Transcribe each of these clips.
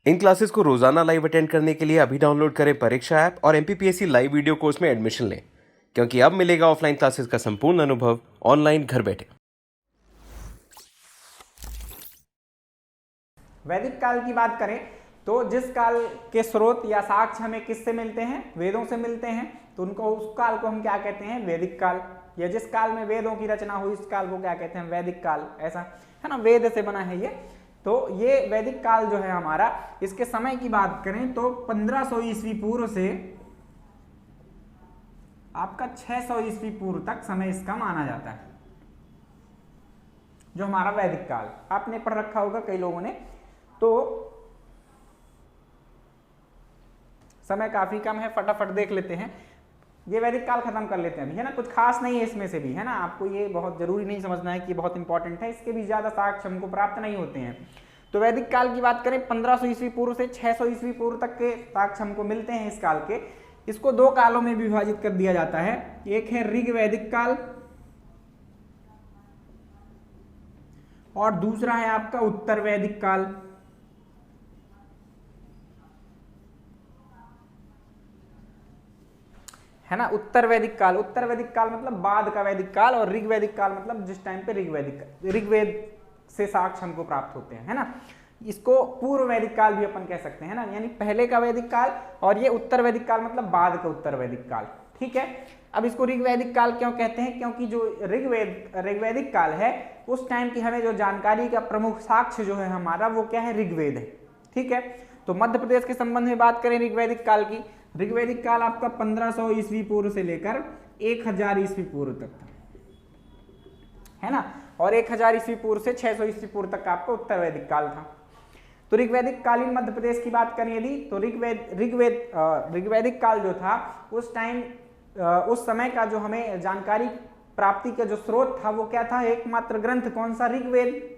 इन classes को रोजाना live attend करने के लिए अभी डाउनलोड करें परीक्षा ऐप और एमपीपीएससी लाइव वीडियो कोर्स में एडमिशन लें, क्योंकि अब मिलेगा ऑफलाइन क्लासेस का संपूर्ण अनुभव ऑनलाइन घर बैठे। वैदिक काल की बात करें तो जिस काल के स्रोत या साक्ष्य हमें किससे मिलते हैं, वेदों से मिलते हैं, तो उनको उस काल को हम क्या कहते हैं, वैदिक काल। या जिस काल में वेदों की रचना हुई इस काल को क्या कहते हैं, वैदिक काल। ऐसा है ना, वेद से बना है ये। तो ये वैदिक काल जो है हमारा, इसके समय की बात करें तो 1500 ईस्वी पूर्व से आपका 600 ईस्वी पूर्व तक समय इसका माना जाता है, जो हमारा वैदिक काल। आपने पढ़ रखा होगा कई लोगों ने। तो समय काफी कम है, फटाफट देख लेते हैं। ये वैदिक काल खत्म कर लेते हैं अभी, है ना। कुछ खास नहीं है इसमें से भी, है ना। आपको ये बहुत जरूरी नहीं समझना है कि बहुत इंपॉर्टेंट है, इसके भी ज्यादा साक्ष्य हमको प्राप्त नहीं होते हैं। तो वैदिक काल की बात करें 1500 ईस्वी पूर्व से 600 ईस्वी पूर्व तक के साक्ष्य हमको मिलते हैं इस काल के। इसको दो कालों में विभाजित कर दिया जाता है। एक है ऋग वैदिक काल और दूसरा है आपका उत्तर वैदिक काल। है ना, उत्तर वैदिक काल। उत्तर वैदिक काल मतलब बाद का वैदिक काल, और ऋग वैदिक काल मतलब जिस टाइम पे ऋग्वेद से साक्ष्य हमको प्राप्त होते हैं, है ना। इसको पूर्व वैदिक काल भी अपन कह सकते हैं ना, यानी पहले का वैदिक काल। और ये उत्तर वैदिक काल मतलब बाद का उत्तर वैदिक काल। ठीक है। अब इसको ऋग्वैदिक काल क्यों कहते हैं, क्योंकि जो ऋग्वैदिक काल है उस टाइम की हमें जो जानकारी का प्रमुख साक्ष्य जो है हमारा, वो क्या है, ऋग्वेद है। ठीक है। तो मध्य प्रदेश के संबंध में बात करें ऋग्वैदिक काल की, ऋग्वैदिक काल आपका 1500 ईस्वी पूर्व से लेकर 1000 ईस्वी पूर्व तक था, है ना। और 1000 ईस्वी पूर्व से 600 ईस्वी पूर्व तक आपका उत्तर वैदिक काल था। तो ऋग्वैदिक कालीन मध्य प्रदेश की बात करें यदि, तो ऋग्वैदिक काल जो था उस टाइम, उस समय का जो हमें जानकारी प्राप्ति का जो स्रोत था वो क्या था, एकमात्र ग्रंथ कौन सा, ऋग्वेद।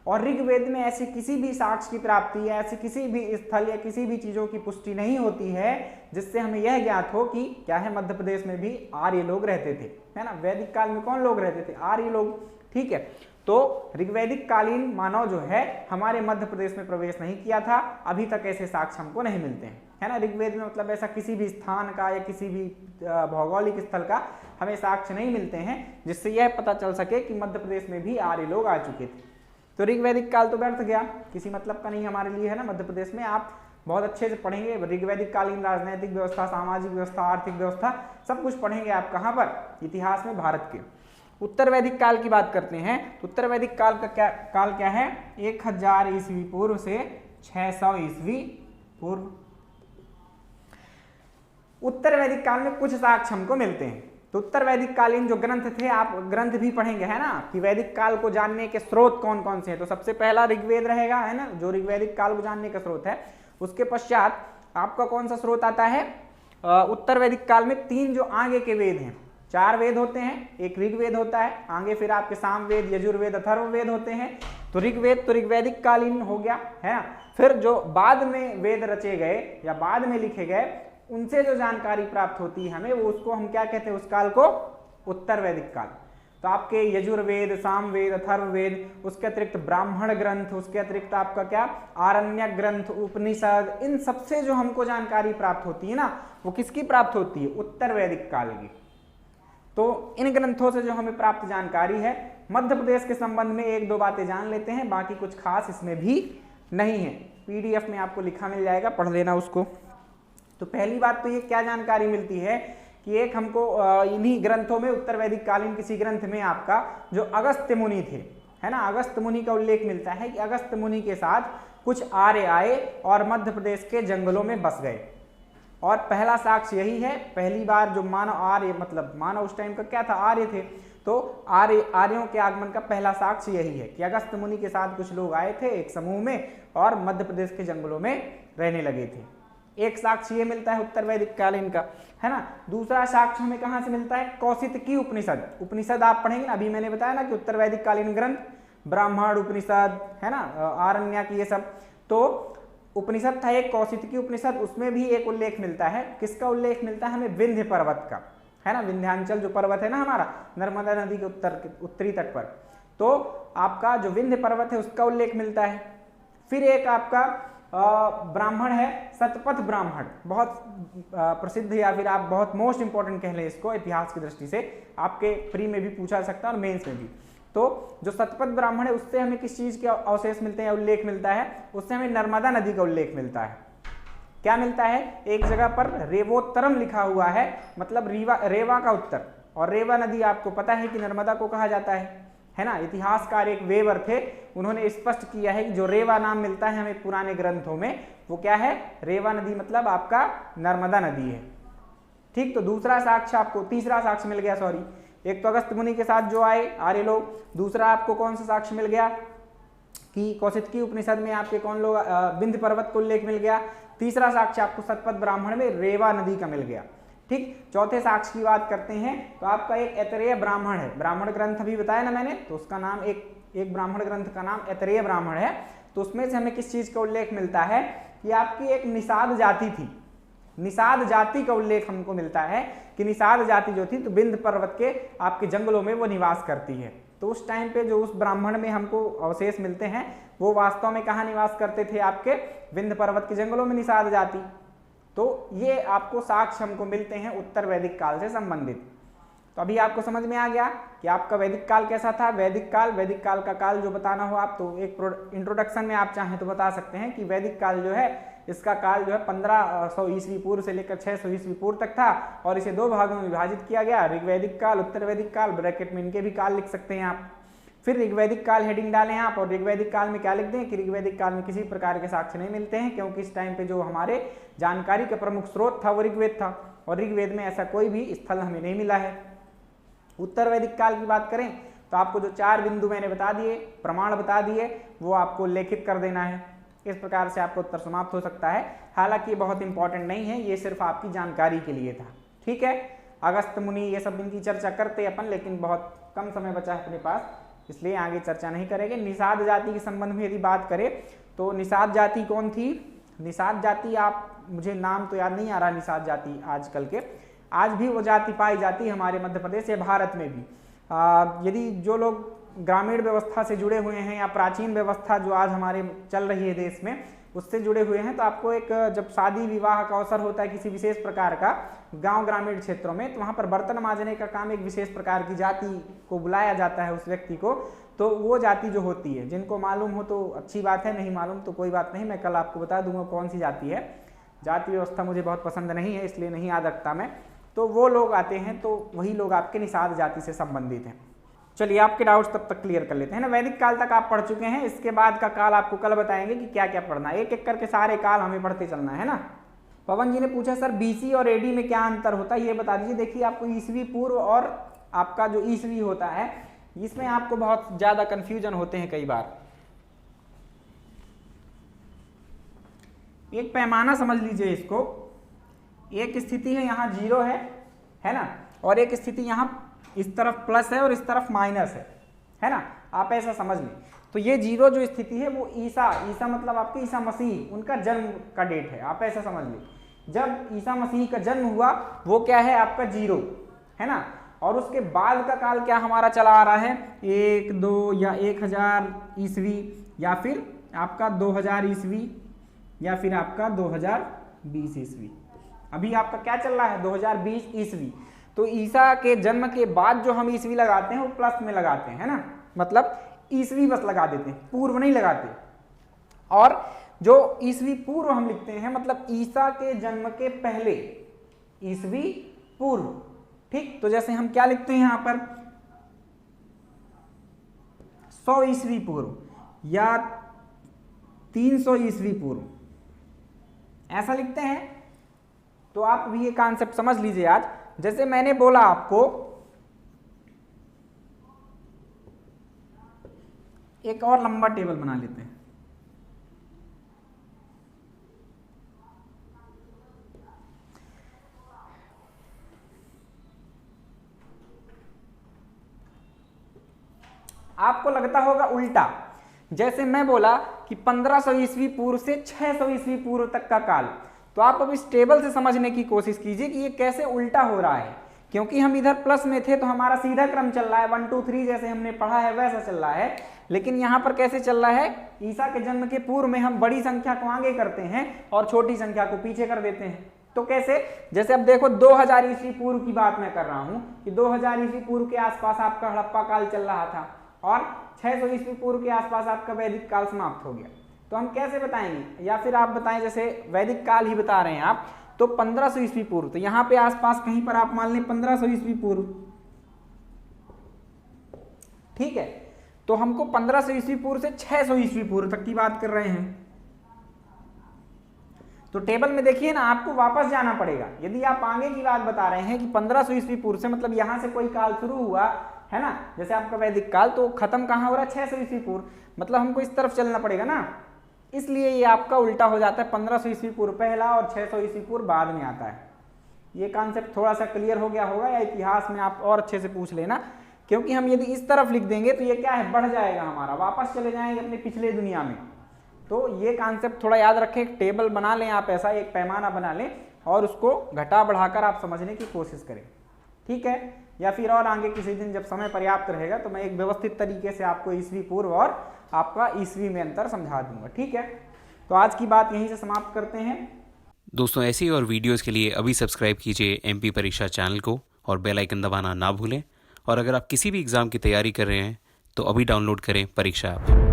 और ऋग्वेद में ऐसी किसी भी साक्ष्य की प्राप्ति या ऐसी किसी भी स्थल या किसी भी चीजों की पुष्टि नहीं होती है जिससे हमें यह ज्ञात हो कि क्या है, मध्य प्रदेश में भी आर्य लोग रहते थे, है ना। वैदिक काल में कौन लोग रहते थे, आर्य लोग। ठीक है। तो ऋग्वैदिक कालीन मानव जो है हमारे मध्य प्रदेश में प्रवेश नहीं किया था, अभी तक ऐसे साक्ष्य हमको नहीं मिलते हैं, है ना। ऋग्वेद में मतलब ऐसा किसी भी स्थान का या किसी भी भौगोलिक स्थल का हमें साक्ष्य नहीं मिलते हैं जिससे यह पता चल सके कि मध्य प्रदेश में भी आर्य लोग आ चुके थे। तो ऋग्वैदिक काल तो व्यर्थ गया, किसी मतलब का नहीं हमारे लिए, है ना। मध्य प्रदेश में आप बहुत अच्छे से पढ़ेंगे ऋग्वैदिक कालीन राजनैतिक व्यवस्था, सामाजिक व्यवस्था, आर्थिक व्यवस्था, सब कुछ पढ़ेंगे आप कहाँ पर, इतिहास में, भारत के। उत्तर वैदिक काल की बात करते हैं तो उत्तर वैदिक काल का काल क्या है, 1000 ईस्वी पूर्व से 600 ईस्वी पूर्व। उत्तर वैदिक काल में कुछ साक्ष्य हमको मिलते हैं। तो उत्तर वैदिक कालीन जो ग्रंथ थे, आप ग्रंथ भी पढ़ेंगे, है ना, कि वैदिक काल को जानने के स्रोत कौन कौन से हैं। तो सबसे पहला ऋग्वेद रहेगा, है ना, जो ऋग्वैदिक काल को जानने का स्रोत है। उसके पश्चात आपका कौन सा स्रोत आता है, उत्तर वैदिक काल में 3 जो आगे के वेद हैं, 4 वेद होते हैं, एक ऋग्वेद होता है, आगे फिर आपके सामवेद, यजुर्वेद, अथर्ववेद होते हैं। तो ऋग्वेद तो ऋग्वैदिक कालीन हो गया, है ना। फिर जो बाद में वेद रचे गए या बाद में लिखे गए, उनसे जो जानकारी प्राप्त होती है हमें, वो उसको हम क्या कहते हैं, उस काल को उत्तर वैदिक काल। तो आपके यजुर्वेद, सामवेद, अथर्ववेद, उसके अतिरिक्त ब्राह्मण ग्रंथ, उसके अतिरिक्त आपका क्या, आरण्यक ग्रंथ, उपनिषद, इन सबसे जो हमको जानकारी प्राप्त होती है ना, वो किसकी प्राप्त होती है, उत्तर वैदिक काल की। तो इन ग्रंथों से जो हमें प्राप्त जानकारी है, मध्य प्रदेश के संबंध में 1-2 बातें जान लेते हैं, बाकी कुछ खास इसमें भी नहीं है। पीडीएफ में आपको लिखा मिल जाएगा, पढ़ लेना उसको। तो पहली बात तो ये क्या जानकारी मिलती है कि एक हमको इन्हीं ग्रंथों में, उत्तर वैदिक कालीन किसी ग्रंथ में आपका जो अगस्त्य मुनि थे, है ना, अगस्त्य मुनि का उल्लेख मिलता है कि अगस्त्य मुनि के साथ कुछ आर्य आए और मध्य प्रदेश के जंगलों में बस गए। और पहला साक्ष्य यही है, पहली बार जो मानव, आर्य मतलब मानव उस टाइम का क्या था, आर्य थे। तो आर्यों के आगमन का पहला साक्ष्य यही है कि अगस्त्य मुनि के साथ कुछ लोग आए थे एक समूह में और मध्य प्रदेश के जंगलों में रहने लगे थे। एक साक्ष्य ये मिलता है उत्तर वैदिक कालीन का, है ना। दूसरा साक्ष्य हमें कहां से मिलता है, कौशितकी उपनिषद। उपनिषद आप पढ़ेंगे ना, अभी मैंने बताया ना कि उत्तर वैदिक कालीन ग्रंथ, ब्राह्मण उपनिषद, है ना, आरण्यक, ये सब। तो उपनिषद था एक कौशितकी उपनिषद, उसमें भी एक उल्लेख मिलता है। किसका उल्लेख मिलता है हमें, विंध्य पर्वत का, है ना। विंध्याचल जो पर्वत है ना हमारा, नर्मदा नदी के उत्तरी तट पर, तो आपका जो विंध्य पर्वत है उसका उल्लेख मिलता है। फिर एक आपका ब्राह्मण है सतपथ ब्राह्मण, बहुत प्रसिद्ध या फिर आप बहुत मोस्ट इंपॉर्टेंट कह लें इसको इतिहास की दृष्टि से, आपके प्री में भी पूछा जा सकता है और मेंस में भी। तो जो सतपथ ब्राह्मण है उससे हमें किस चीज के अवशेष मिलते हैं, उल्लेख मिलता है, उससे हमें नर्मदा नदी का उल्लेख मिलता है। क्या मिलता है, एक जगह पर रेवोत्तरम लिखा हुआ है, मतलब रेवा का उत्तर, और रेवा नदी आपको पता है कि नर्मदा को कहा जाता है ना। इतिहासकार एक वेबर थे, उन्होंने स्पष्ट किया है कि जो रेवा नाम मिलता है हमें पुराने ग्रंथों में वो क्या है, रेवा नदी मतलब आपका नर्मदा नदी है। ठीक, तो दूसरा साक्ष्य आपको, तीसरा साक्ष्य मिल गया, सॉरी, एक तो अगस्त मुनि के साथ जो आए आर्य लोग, दूसरा आपको कौन सा साक्ष्य मिल गया कि कौशिकी उपनिषद में आपके कौन लोग विंध्य पर्वत को उल्लेख मिल गया, तीसरा साक्ष्य आपको सतपथ ब्राह्मण में रेवा नदी का मिल गया। ठीक, चौथे साक्ष्य की बात करते हैं तो आपका एक ऐतरेय ब्राह्मण है, ब्राह्मण ग्रंथ अभी बताया ना मैंने, तो उसका नाम एक ब्राह्मण ग्रंथ का नाम ऐतरेय ब्राह्मण है। तो उसमें से हमें किस चीज का उल्लेख मिलता है कि आपकी एक निषाद जाति थी, निषाद जाति का उल्लेख हमको मिलता है कि निषाद जाति जो थी तो विंध्य पर्वत के आपके जंगलों में वो निवास करती है। तो उस टाइम पे जो उस ब्राह्मण में हमको अवशेष मिलते हैं वो वास्तव में कहाँ निवास करते थे, आपके विंध्य पर्वत के जंगलों में निषाद जाति। तो ये आपको साक्ष्य हमको मिलते हैं उत्तर वैदिक काल से संबंधित। तो अभी आपको समझ में आ गया कि आपका वैदिक काल कैसा था। वैदिक काल का काल जो बताना हो आप तो एक इंट्रोडक्शन में आप चाहें तो बता सकते हैं कि वैदिक काल जो है इसका काल जो है 1500 ईस्वी पूर्व से लेकर 600 ईस्वी पूर्व तक था, और इसे दो भागों में विभाजित किया गया, ऋग्वैदिक काल, उत्तर वैदिक काल, ब्रैकेट में इनके भी काल लिख सकते हैं आप। फिर ऋग्वैदिक काल हेडिंग डालें आप, और ऋग्वैदिक काल में क्या लिख दें कि ऋग्वैदिक काल में किसी प्रकार के साक्ष्य नहीं मिलते हैं, क्योंकि इस टाइम पे जो हमारे जानकारी का प्रमुख स्रोत था वो ऋग्वेद था, और ऋग्वेद में ऐसा कोई भी स्थल हमें नहीं मिला है। उत्तर वैदिक काल की बात करें तो आपको जो 4 बिंदु मैंने बता दिए, प्रमाण बता दिए, वो आपको उल्लेखित कर देना है। इस प्रकार से आपको उत्तर समाप्त हो सकता है। हालांकि ये बहुत इंपॉर्टेंट नहीं है, ये सिर्फ आपकी जानकारी के लिए था। ठीक है, अगस्त मुनि ये सब इनकी चर्चा करते अपन, लेकिन बहुत कम समय बचा है अपने पास, इसलिए आगे चर्चा नहीं करेंगे। निषाद जाति के संबंध में यदि बात करें तो निषाद जाति कौन थी, निषाद जाति आप, मुझे नाम तो याद नहीं आ रहा निषाद जाति आजकल के, आज भी वो जाति पाई जाती है हमारे मध्य प्रदेश या भारत में भी। यदि जो लोग ग्रामीण व्यवस्था से जुड़े हुए हैं या प्राचीन व्यवस्था जो आज हमारे चल रही है देश में उससे जुड़े हुए हैं, तो आपको एक जब शादी विवाह का अवसर होता है किसी विशेष प्रकार का गांव ग्रामीण क्षेत्रों में, तो वहां पर बर्तन मांजने का काम एक विशेष प्रकार की जाति को बुलाया जाता है उस व्यक्ति को। तो वो जाति जो होती है, जिनको मालूम हो तो अच्छी बात है, नहीं मालूम तो कोई बात नहीं, मैं कल आपको बता दूंगा कौन सी जाति है। जाति व्यवस्था मुझे बहुत पसंद नहीं है, इसलिए नहीं याद रखता मैं। तो वो लोग आते हैं, तो वही लोग आपके निषाद जाति से संबंधित हैं। चलिए आपके डाउट्स तब तक क्लियर कर लेते हैं ना। वैदिक काल तक आप पढ़ चुके हैं, इसके बाद का काल आपको कल बताएंगे कि क्या क्या पढ़ना है, एक एक करके सारे काल हमें पढ़ते चलना है ना। पवन जी ने पूछा सर बीसी और एडी में क्या अंतर होता है, ये बता दीजिए। देखिए आपको ईसवी पूर्व और आपका जो ईसवी होता है इसमें आपको बहुत ज्यादा कंफ्यूजन होते हैं कई बार। एक पैमाना समझ लीजिए इसको, एक स्थिति है यहाँ 0 है ना, और एक स्थिति यहाँ इस तरफ प्लस है और इस तरफ माइनस है ना, आप ऐसा समझ लें। तो ये 0 जो स्थिति है वो ईसा मतलब आपके ईसा मसीह उनका जन्म का डेट है, आप ऐसा समझ लें। जब ईसा मसीह का जन्म हुआ वो क्या है आपका 0 है ना, और उसके बाद का काल क्या हमारा चला आ रहा है 1, 2 या 1000 ईस्वी, या फिर आपका 2000 ईस्वी, या फिर आपका 2020 ईस्वी। अभी आपका क्या चल रहा है 2020 ईस्वी। तो ईसा के जन्म के बाद जो हम ईस्वी लगाते हैं वो प्लस में लगाते हैं, है ना, मतलब ईस्वी बस लगा देते हैं, पूर्व नहीं लगाते। और जो ईस्वी पूर्व हम लिखते हैं मतलब ईसा के जन्म के पहले, ईस्वी पूर्व। ठीक, तो जैसे हम क्या लिखते हैं यहां पर 100 ईस्वी पूर्व या 300 ईस्वी पूर्व, ऐसा लिखते हैं। तो आप भी ये कॉन्सेप्ट समझ लीजिए आज। जैसे मैंने बोला आपको, एक और लंबा टेबल बना लेते हैं। आपको लगता होगा उल्टा, जैसे मैं बोला कि 1500 ईस्वी पूर्व से 600 ईस्वी पूर्व तक का काल, तो आप अब इस टेबल से समझने की कोशिश कीजिए कि ये कैसे उल्टा हो रहा है। क्योंकि हम इधर प्लस में थे तो हमारा सीधा क्रम चल रहा है, 1 2 3 जैसे हमने पढ़ा है वैसा चल रहा है। लेकिन यहाँ पर कैसे चल रहा है, ईसा के जन्म के पूर्व में हम बड़ी संख्या को आगे करते हैं और छोटी संख्या को पीछे कर देते हैं। तो कैसे, जैसे अब देखो 2000 ईस्वी पूर्व की बात मैं कर रहा हूं कि 2000 ईस्वी पूर्व के आसपास आपका हड़प्पा काल चल रहा था और 600 ईस्वी पूर्व के आसपास आपका वैदिक काल समाप्त हो गया। तो हम कैसे बताएंगे, या फिर आप बताएं, जैसे वैदिक काल ही बता रहे हैं आप, तो 1500 ईस्वी पूर्व, तो यहाँ पे आसपास कहीं पर आप मान लें 1500 ईस्वी पूर्व, ठीक है। तो हमको 1500 ईस्वी पूर्व से 600 ईस्वी पूर्व तक की बात कर रहे हैं। तो टेबल में देखिए ना, आपको वापस जाना पड़ेगा। यदि आप आगे की बात बता रहे हैं कि 1500 ईस्वी पूर्व से, मतलब यहां से कोई काल शुरू हुआ है ना, जैसे आपका वैदिक काल, तो खत्म कहां हो रहा है, 600 ईस्वी पूर्व, मतलब हमको इस तरफ चलना पड़ेगा ना, इसलिए ये आपका उल्टा हो जाता है। 1500 ईस्वी पूर्व पहला और 600 ईस्वी पूर्व बाद में आता है। ये कॉन्सेप्ट थोड़ा सा क्लियर हो गया होगा, या इतिहास में आप और अच्छे से पूछ लेना, क्योंकि हम यदि इस तरफ लिख देंगे तो ये क्या है, बढ़ जाएगा हमारा, वापस चले जाएंगे अपने पिछले दुनिया में। तो ये कॉन्सेप्ट थोड़ा याद रखें, एक टेबल बना लें आप, ऐसा एक पैमाना बना लें और उसको घटा बढ़ाकर आप समझने की कोशिश करें, ठीक है। या फिर और आगे किसी दिन जब समय पर्याप्त रहेगा तो मैं एक व्यवस्थित तरीके से आपको ईस्वी पूर्व और आपका ईस्वी में अंतर समझा दूंगा, ठीक है। तो आज की बात यहीं से समाप्त करते हैं। दोस्तों, ऐसी और वीडियोस के लिए अभी सब्सक्राइब कीजिए एमपी परीक्षा चैनल को और बेल आइकन दबाना ना भूलें। और अगर आप किसी भी एग्ज़ाम की तैयारी कर रहे हैं तो अभी डाउनलोड करें परीक्षा ऐप।